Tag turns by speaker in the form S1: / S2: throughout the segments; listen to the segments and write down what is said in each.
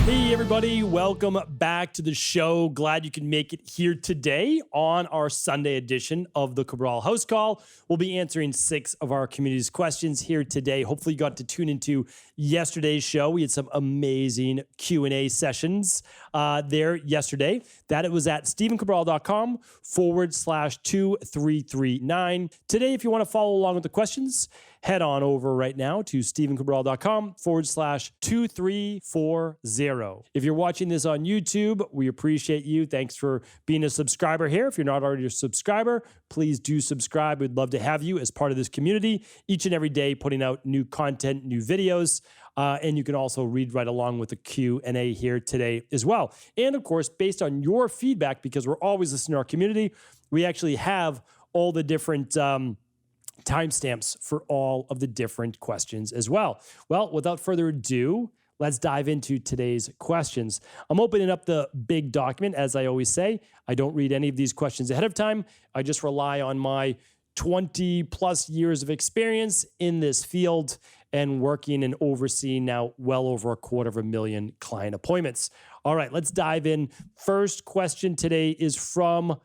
S1: Hey everybody, welcome back to the show. Glad you can make it here today on our Sunday edition of the Cabral HouseCall. We'll be answering 6 of our community's questions here today. Hopefully you got to tune into yesterday's show. We had some amazing Q&A sessions there yesterday. That it was at stephencabral.com/2339. Today, if you want to follow along with the questions, head on over right now to stephencabral.com/2340. If you're watching this on YouTube, we appreciate you. Thanks for being a subscriber here. If you're not already a subscriber, please do subscribe. We'd love to have you as part of this community each and every day, putting out new content, new videos. And you can also read right along with the Q&A here today as well. And of course, based on your feedback, because we're always listening to our community, we actually have all the different timestamps for all of the different questions as well. Well, without further ado, let's dive into today's questions. I'm opening up the big document, as I always say. I don't read any of these questions ahead of time. I just rely on my 20 plus years of experience in this field and working and overseeing now well over 250,000 client appointments. All right, let's dive in. First question today is from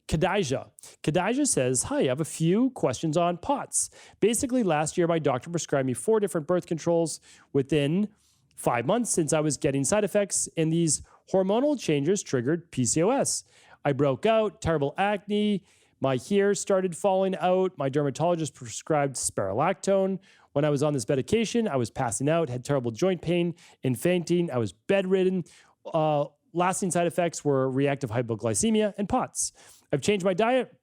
S1: Khadijah. Khadijah says, hi, I have a few questions on POTS. Basically, last year, my doctor prescribed me 4 different birth controls within 5 months since I was getting side effects, and these hormonal changes triggered PCOS. I broke out, terrible acne, my hair started falling out, my dermatologist prescribed spironolactone. When I was on this medication, I was passing out, had terrible joint pain and fainting. I was bedridden. Lasting side effects were reactive hypoglycemia and POTS. I've changed my diet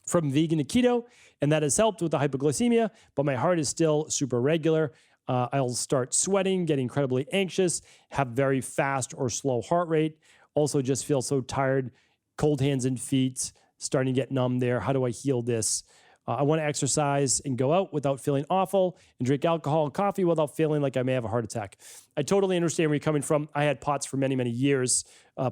S1: from vegan to keto, and that has helped with the hypoglycemia, but my heart is still super regular. I'll start sweating, get incredibly anxious, have very fast or slow heart rate. Also just feel so tired, cold hands and feet, starting to get numb there. How do I heal this? I want to exercise and go out without feeling awful and drink alcohol and coffee without feeling like I may have a heart attack. I totally understand where you're coming from. I had POTS for many, many years.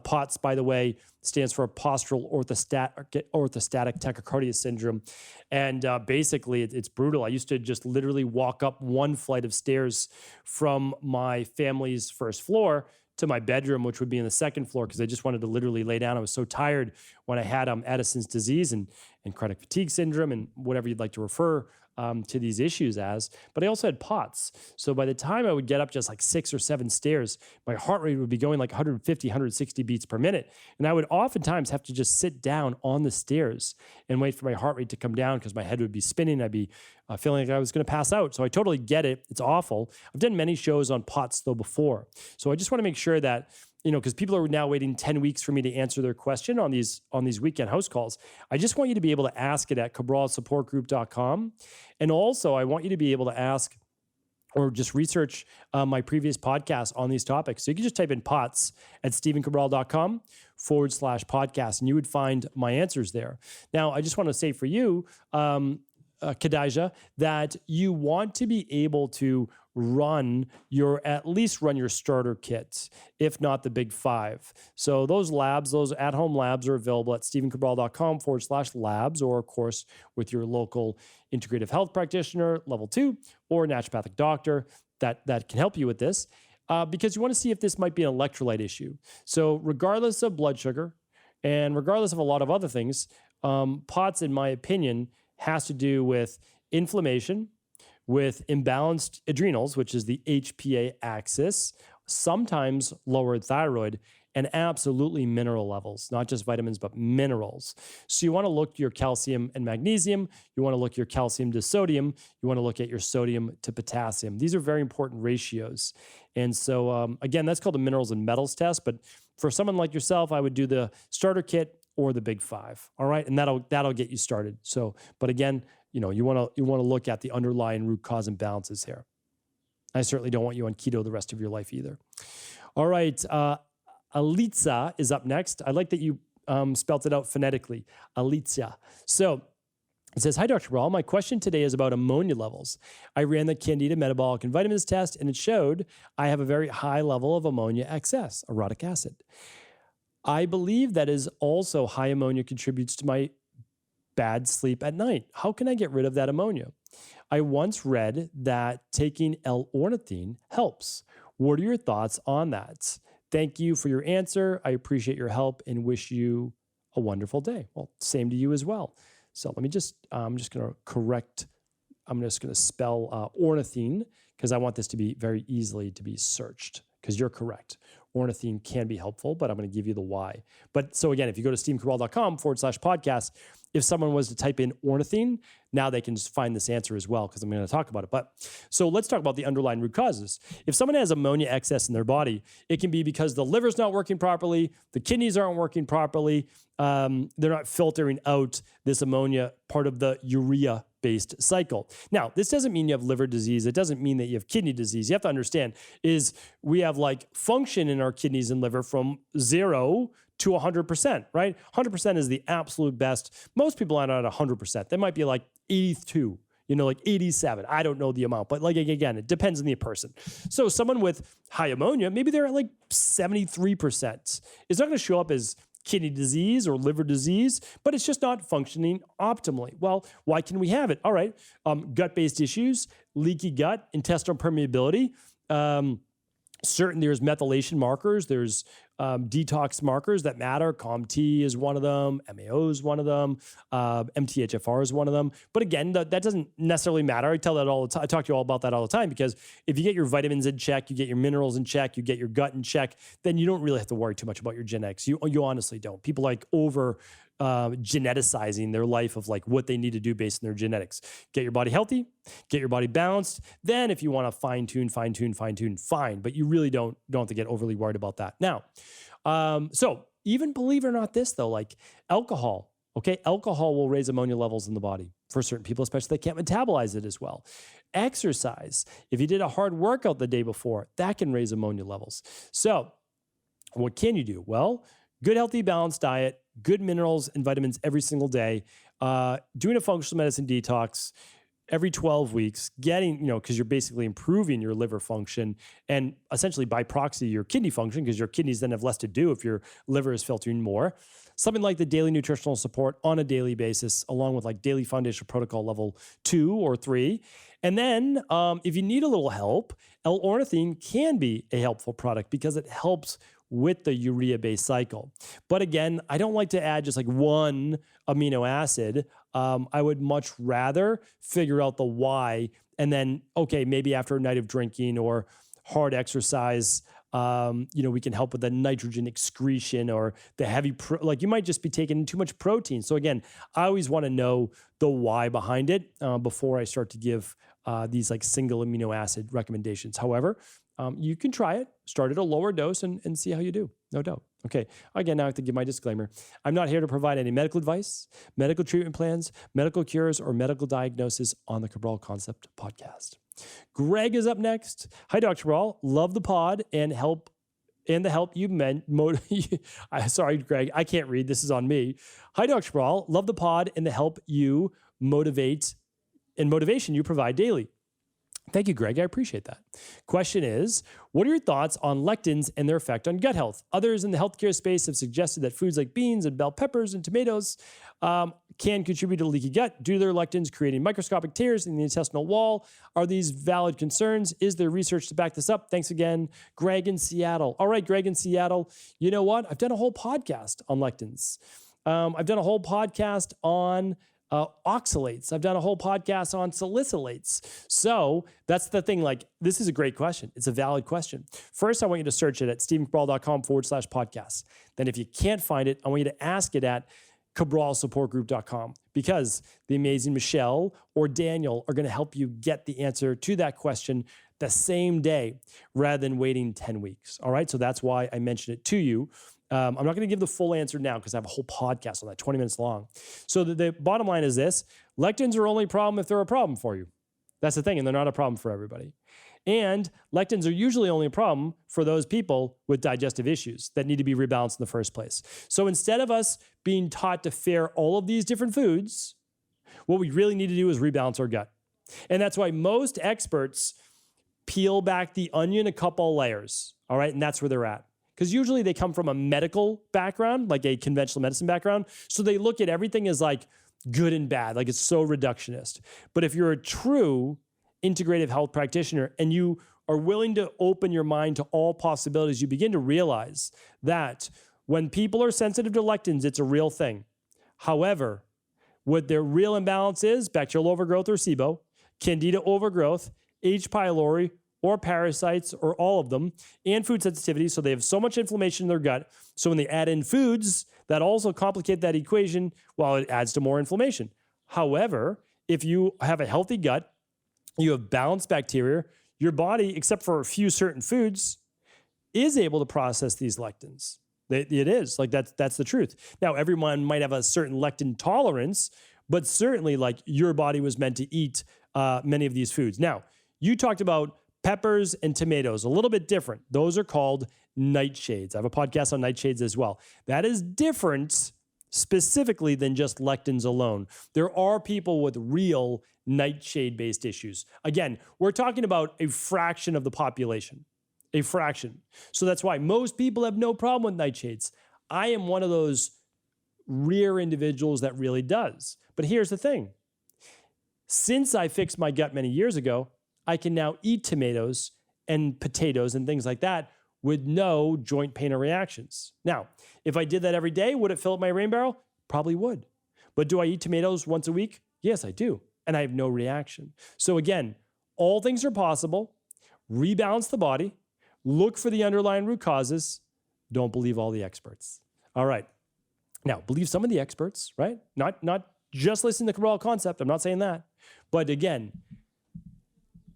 S1: POTS, by the way, stands for postural orthostatic tachycardia syndrome. And basically, it's brutal. I used to just literally walk up one flight of stairs from my family's first floor to my bedroom, which would be in the second floor, because I just wanted to literally lay down. I was so tired when I had Addisons disease and chronic fatigue syndrome and whatever you'd like to refer to these issues as. But I also had POTS. So by the time I would get up just like 6 or 7 stairs, my heart rate would be going like 150, 160 beats per minute. And I would oftentimes have to just sit down on the stairs and wait for my heart rate to come down because my head would be spinning. I'd be feeling like I was going to pass out. So I totally get it. It's awful. I've done many shows on POTS though before. So I just want to make sure that, because people are now waiting 10 weeks for me to answer their question on these weekend house calls. I just want you to be able to ask it at cabralsupportgroup.com. And also I want you to be able to ask or just research my previous podcast on these topics. So you can just type in POTS at stephencabral.com/podcast, and you would find my answers there. Now, I just want to say for you, Khadijah, that you want to be able to at least run your starter kit, if not the big 5. So those at-home labs are available at stephencabral.com/labs, or of course with your local integrative health practitioner, level 2, or naturopathic doctor that can help you with this, because you want to see if this might be an electrolyte issue. So regardless of blood sugar and regardless of a lot of other things, POTS, in my opinion, has to do with inflammation, with imbalanced adrenals, which is the HPA axis, sometimes lowered thyroid, and absolutely mineral levels, not just vitamins, but minerals. So you want to look at your calcium and magnesium. You want to look at your calcium to sodium. You want to look at your sodium to potassium. These are very important ratios. And so, again, that's called the minerals and metals test. But for someone like yourself, I would do the starter kit or the big 5. All right. And that'll get you started. So, but again, you want to look at the underlying root cause imbalances here. I certainly don't want you on keto the rest of your life either. All right. Alitza is up next. I like that you spelt it out phonetically. Alitza. So it says, hi, Dr. Cabral. My question today is about ammonia levels. I ran the Candida metabolic and vitamins test, and it showed I have a very high level of ammonia excess, orotic acid. I believe that is also high ammonia contributes to my bad sleep at night. How can I get rid of that ammonia? I once read that taking L-ornithine helps. What are your thoughts on that? Thank you for your answer. I appreciate your help and wish you a wonderful day. Well, same to you as well. So let me I'm just going to correct. I'm just going to spell ornithine because I want this to be very easily to be searched because you're correct. Ornithine can be helpful, but I'm going to give you the why. But so again, if you go to stephencabral.com/podcast, if someone was to type in ornithine, now they can just find this answer as well because I'm going to talk about it. But so let's talk about the underlying root causes. If someone has ammonia excess in their body, it can be because the liver's not working properly, the kidneys aren't working properly, they're not filtering out this ammonia, part of the urea-based cycle. Now, this doesn't mean you have liver disease. It doesn't mean that you have kidney disease. You have to understand is we have like function in our kidneys and liver from 0 to 100%, right? 100% is the absolute best. Most people aren't at 100%. They might be like 82, like 87. I don't know the amount, but like, again, it depends on the person. So someone with high ammonia, maybe they're at like 73%. It's not going to show up as kidney disease or liver disease, but it's just not functioning optimally. Well, why can we have it? All right, gut-based issues, leaky gut, intestinal permeability, there's methylation markers, there's detox markers that matter. COMT is one of them, MAO is one of them, MTHFR is one of them. But again, that doesn't necessarily matter. I tell that all the time. I talk to you all about that all the time because if you get your vitamins in check, you get your minerals in check, you get your gut in check, then you don't really have to worry too much about your genetics. You honestly don't. People like over geneticizing their life of like what they need to do based on their genetics. Get your body healthy, get your body balanced. Then if you want to fine tune, fine. But you really don't have to get overly worried about that. Now, so even believe it or not this though, like alcohol, okay? Alcohol will raise ammonia levels in the body for certain people, especially they can't metabolize it as well. Exercise, if you did a hard workout the day before, that can raise ammonia levels. So what can you do? Well, good, healthy, balanced diet, good minerals and vitamins every single day, doing a functional medicine detox every 12 weeks, getting, because you're basically improving your liver function and essentially by proxy your kidney function because your kidneys then have less to do if your liver is filtering more. Something like the daily nutritional support on a daily basis, along with like daily foundational protocol level 2 or 3. And then if you need a little help, L-ornithine can be a helpful product because it helps with the urea-based cycle. But again, I don't like to add just like one amino acid. I would much rather figure out the why and then, okay, maybe after a night of drinking or hard exercise, we can help with the nitrogen excretion or the heavy, like you might just be taking too much protein. So again, I always want to know the why behind it before I start to give these like single amino acid recommendations. However, you can try it, start at a lower dose and see how you do, no doubt. Okay, again, now I have to give my disclaimer. I'm not here to provide any medical advice, medical treatment plans, medical cures, or medical diagnosis on the Cabral Concept podcast. Greg is up next. Hi, Dr. Cabral. Love the pod and the help you meant. Sorry, Greg, I can't read. This is on me. Hi, Dr. Cabral. Love the pod and the help you motivation you provide daily. Thank you, Greg. I appreciate that. Question is, what are your thoughts on lectins and their effect on gut health? Others in the healthcare space have suggested that foods like beans and bell peppers and tomatoes can contribute to leaky gut due to their lectins creating microscopic tears in the intestinal wall. Are these valid concerns? Is there research to back this up? Thanks again, Greg in Seattle. All right, Greg in Seattle. You know what? I've done a whole podcast on lectins. I've done a whole podcast on oxalates. I've done a whole podcast on salicylates. So that's the thing. Like, this is a great question. It's a valid question. First, I want you to search it at stephencabral.com/podcast. Then if you can't find it, I want you to ask it at cabralsupportgroup.com because the amazing Michelle or Daniel are going to help you get the answer to that question the same day rather than waiting 10 weeks. All right. So that's why I mentioned it to you. I'm not going to give the full answer now because I have a whole podcast on that, 20 minutes long. So the bottom line is this: lectins are only a problem if they're a problem for you. That's the thing, and they're not a problem for everybody. And lectins are usually only a problem for those people with digestive issues that need to be rebalanced in the first place. So instead of us being taught to fare all of these different foods, what we really need to do is rebalance our gut. And that's why most experts peel back the onion a couple layers, all right? And that's where they're at. Because usually they come from a medical background, like a conventional medicine background. So they look at everything as like good and bad, like it's so reductionist. But if you're a true integrative health practitioner and you are willing to open your mind to all possibilities, you begin to realize that when people are sensitive to lectins, it's a real thing. However, what their real imbalance is, bacterial overgrowth or SIBO, candida overgrowth, H. pylori, or parasites, or all of them, and food sensitivity. So they have so much inflammation in their gut. So when they add in foods that also complicate that equation, well, it adds to more inflammation. However, if you have a healthy gut, you have balanced bacteria, your body, except for a few certain foods, is able to process these lectins. It is. Like that's the truth. Now, everyone might have a certain lectin tolerance, but certainly like your body was meant to eat many of these foods. Now, you talked about peppers and tomatoes, a little bit different. Those are called nightshades. I have a podcast on nightshades as well. That is different specifically than just lectins alone. There are people with real nightshade-based issues. Again, we're talking about a fraction of the population, a fraction. So that's why most people have no problem with nightshades. I am one of those rare individuals that really does. But here's the thing. Since I fixed my gut many years ago, I can now eat tomatoes and potatoes and things like that with no joint pain or reactions. Now, if I did that every day, would it fill up my rain barrel? Probably would. But do I eat tomatoes once a week? Yes, I do. And I have no reaction. So again, all things are possible. Rebalance the body. Look for the underlying root causes. Don't believe all the experts. All right. Now, believe some of the experts, right? Not just listen to the Cabral concept. I'm not saying that. But again,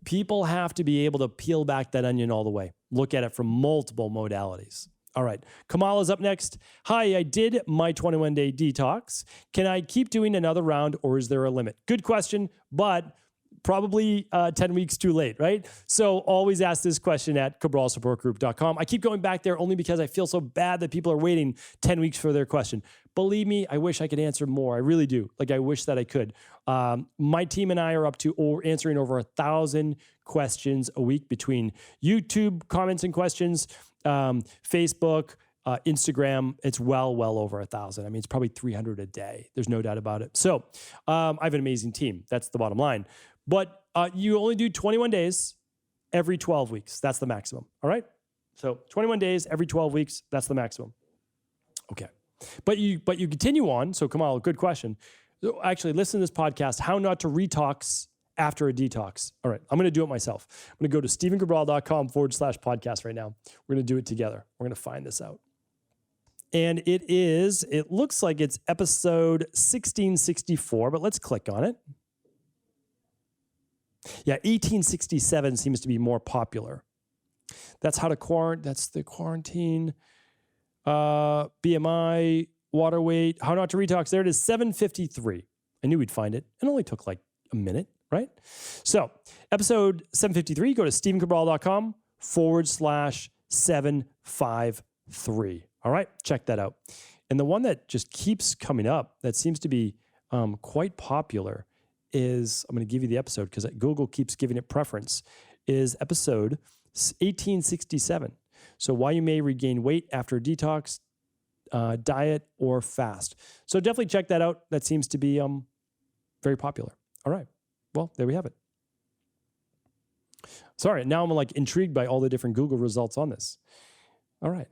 S1: people have to be able to peel back that onion all the way. Look at it from multiple modalities. All right. Kamala's up next. Hi, I did my 21-day detox. Can I keep doing another round or is there a limit? Good question, but probably 10 weeks too late, right? So always ask this question at cabralsupportgroup.com. I keep going back there only because I feel so bad that people are waiting 10 weeks for their question. Believe me, I wish I could answer more. I really do. Like I wish that I could. My team and I are up to answering over 1,000 questions a week between YouTube comments and questions, Facebook, Instagram. It's well over 1,000. I mean, it's probably 300 a day. There's no doubt about it. So I have an amazing team. That's the bottom line. But you only do 21 days every 12 weeks. That's the maximum. All right. So 21 days every 12 weeks. That's the maximum. Okay. But you continue on. So Kamal, good question. Actually, listen to this podcast, How Not to Retox After a Detox. All right. I'm going to do it myself. I'm going to go to stevencabral.com/podcast right now. We're going to do it together. We're going to find this out. And it looks like it's episode 1664, but let's click on it. Yeah, 1867 seems to be more popular. That's how to quarantine. That's the quarantine. BMI, water weight, how not to detox. There it is, 753. I knew we'd find it. It only took like a minute, right? So episode 753, go to stevencabral.com/753. All right, check that out. And the one that just keeps coming up that seems to be quite popular is, I'm going to give you the episode because Google keeps giving it preference, is episode 1867. So why you may regain weight after a detox, diet, or fast. So definitely check that out. That seems to be very popular. All right. Well, there we have it. Sorry, now I'm like intrigued by all the different Google results on this. All right,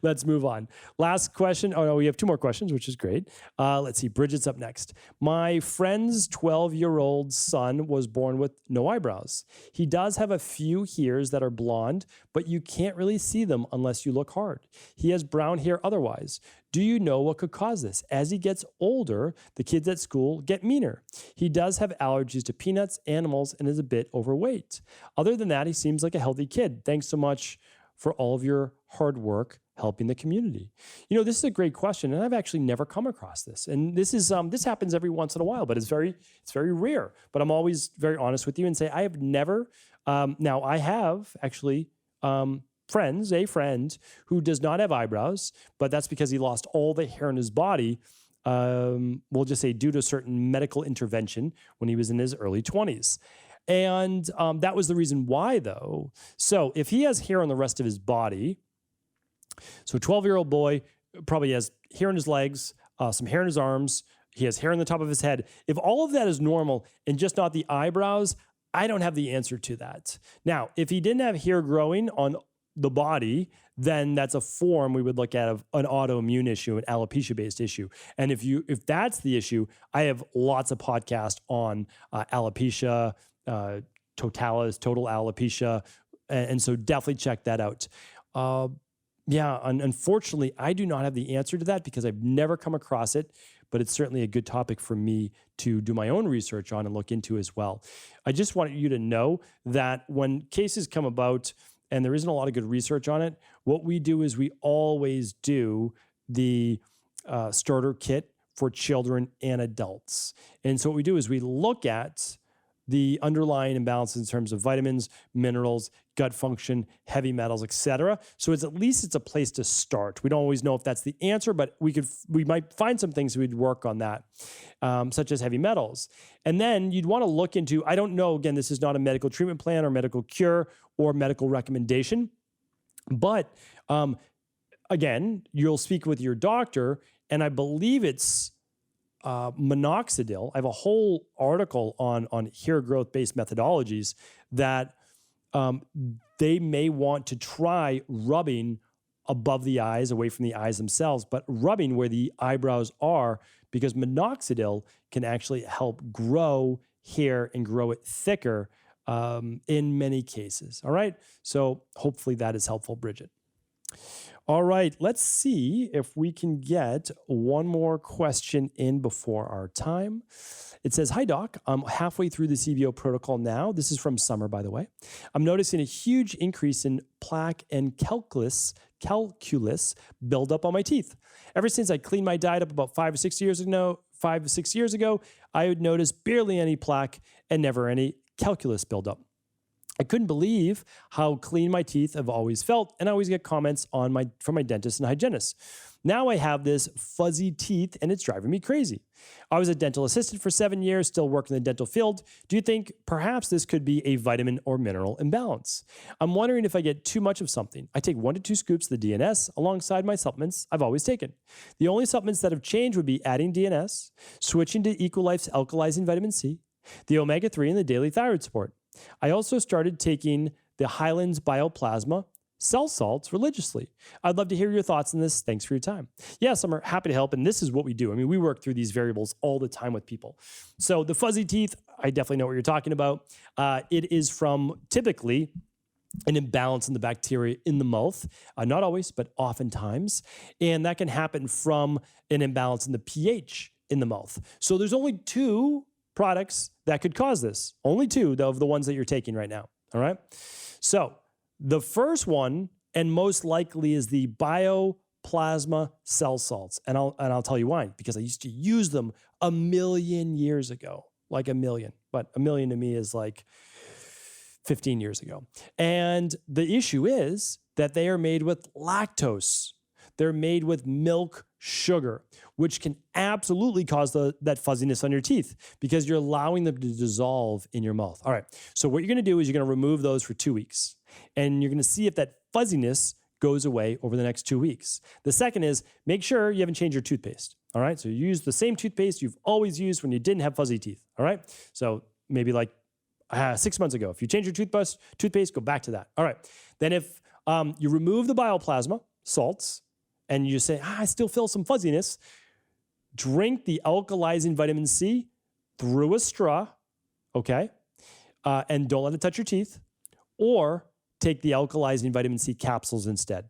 S1: let's move on. Last question. Oh, no, we have 2 more questions, which is great. Let's see. Bridget's up next. My friend's 12-year-old son was born with no eyebrows. He does have a few hairs that are blonde, but you can't really see them unless you look hard. He has brown hair otherwise. Do you know what could cause this? As he gets older, the kids at school get meaner. He does have allergies to peanuts, animals, and is a bit overweight. Other than that, he seems like a healthy kid. Thanks so much for all of your hard work helping the community. You know, this is a great question, and I've actually never come across this. And this is this happens every once in a while, but it's very rare. But I'm always very honest with you and say I have never. Now I have actually a friend who does not have eyebrows, but that's because he lost all the hair in his body. We'll just say due to a certain medical intervention when he was in his early 20s. And that was the reason why, though. So if he has hair on the rest of his body, so a 12-year-old boy probably has hair in his legs, some hair in his arms, he has hair on the top of his head. If all of that is normal and just not the eyebrows, I don't have the answer to that. Now, if he didn't have hair growing on the body, then that's a form we would look at of an autoimmune issue, an alopecia-based issue. And if that's the issue, I have lots of podcasts on alopecia, total alopecia, and so definitely check that out. Unfortunately, I do not have the answer to that because I've never come across it, but it's certainly a good topic for me to do my own research on and look into as well. I just want you to know that when cases come about and there isn't a lot of good research on it, what we do is we always do the starter kit for children and adults. And so what we do is we look at the underlying imbalances in terms of vitamins, minerals, gut function, heavy metals, etc. So it's at least it's a place to start. We don't always know if that's the answer, but we might find some things we'd work on that, such as heavy metals. And then you'd want to look into, I don't know, again, this is not a medical treatment plan or medical cure or medical recommendation, but again, you'll speak with your doctor, and I believe it's minoxidil. I have a whole article on hair growth based methodologies that they may want to try rubbing above the eyes, away from the eyes themselves, but rubbing where the eyebrows are, because minoxidil can actually help grow hair and grow it thicker in many cases. All right. So hopefully that is helpful, Bridget. All right, let's see if we can get one more question in before our time. It says, hi, Doc. I'm halfway through the CBO protocol now. This is from Summer, by the way. I'm noticing a huge increase in plaque and calculus buildup on my teeth. Ever since I cleaned my diet up about 5 or 6 years ago, I would notice barely any plaque and never any calculus buildup. I couldn't believe how clean my teeth have always felt, and I always get comments from my dentist and hygienist. Now I have this fuzzy teeth, and it's driving me crazy. I was a dental assistant for 7 years, still work in the dental field. Do you think perhaps this could be a vitamin or mineral imbalance? I'm wondering if I get too much of something. I take 1 to 2 scoops of the DNS alongside my supplements I've always taken. The only supplements that have changed would be adding DNS, switching to Equalife's alkalizing vitamin C, the omega-3, and the daily thyroid support. I also started taking the Highlands Bioplasma cell salts religiously. I'd love to hear your thoughts on this. Thanks for your time. Yes, I'm happy to help. And this is what we do. I mean, we work through these variables all the time with people. So the fuzzy teeth, I definitely know what you're talking about. It is from typically an imbalance in the bacteria in the mouth. Not always, but oftentimes. And that can happen from an imbalance in the pH in the mouth. So there's only 2 products that could cause this. Only 2 of the ones that you're taking right now. All right. So the first one, and most likely, is the Bioplasma cell salts. And I'll tell you why, because I used to use them 1,000,000 years ago, like 1,000,000, but 1,000,000 to me is like 15 years ago. And the issue is that they are made with lactose. They're made with milk sugar, which can absolutely cause that fuzziness on your teeth because you're allowing them to dissolve in your mouth. All right. So what you're going to do is you're going to remove those for 2 weeks, and you're going to see if that fuzziness goes away over the next 2 weeks. The second is make sure you haven't changed your toothpaste. All right. So you use the same toothpaste you've always used when you didn't have fuzzy teeth. All right. So maybe like 6 months ago, if you change your toothpaste, go back to that. All right. Then if you remove the Bioplasma salts, and you say, I still feel some fuzziness, drink the alkalizing vitamin C through a straw, okay? And don't let it touch your teeth, or take the alkalizing vitamin C capsules instead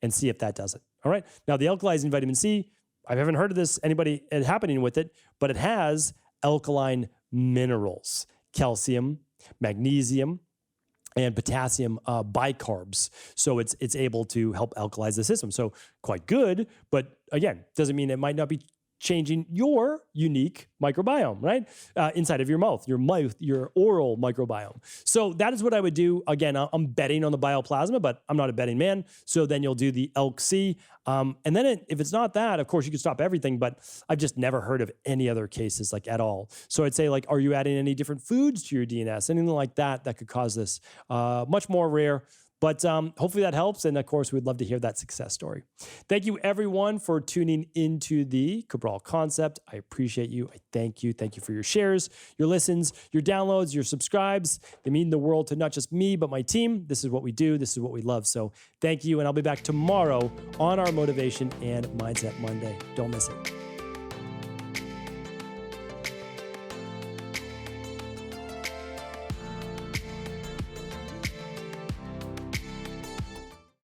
S1: and see if that does it, all right? Now, the alkalizing vitamin C, I haven't heard of this, anybody happening with it, but it has alkaline minerals, calcium, magnesium, and potassium bicarbs. So it's able to help alkalize the system. So quite good, but again, doesn't mean it might not be changing your unique microbiome, right? Inside of your mouth, your oral microbiome. So that is what I would do. Again, I'm betting on the Bioplasma, but I'm not a betting man. So then you'll do the ELK-C. And then if it's not that, of course you can stop everything, but I've just never heard of any other cases like at all. So I'd say like, are you adding any different foods to your DNS? Anything like that could cause this? Much more rare, But hopefully that helps. And of course, we'd love to hear that success story. Thank you, everyone, for tuning into the Cabral Concept. I appreciate you. I thank you. Thank you for your shares, your listens, your downloads, your subscribes. They mean the world to not just me, but my team. This is what we do. This is what we love. So thank you. And I'll be back tomorrow on our Motivation and Mindset Monday. Don't miss it.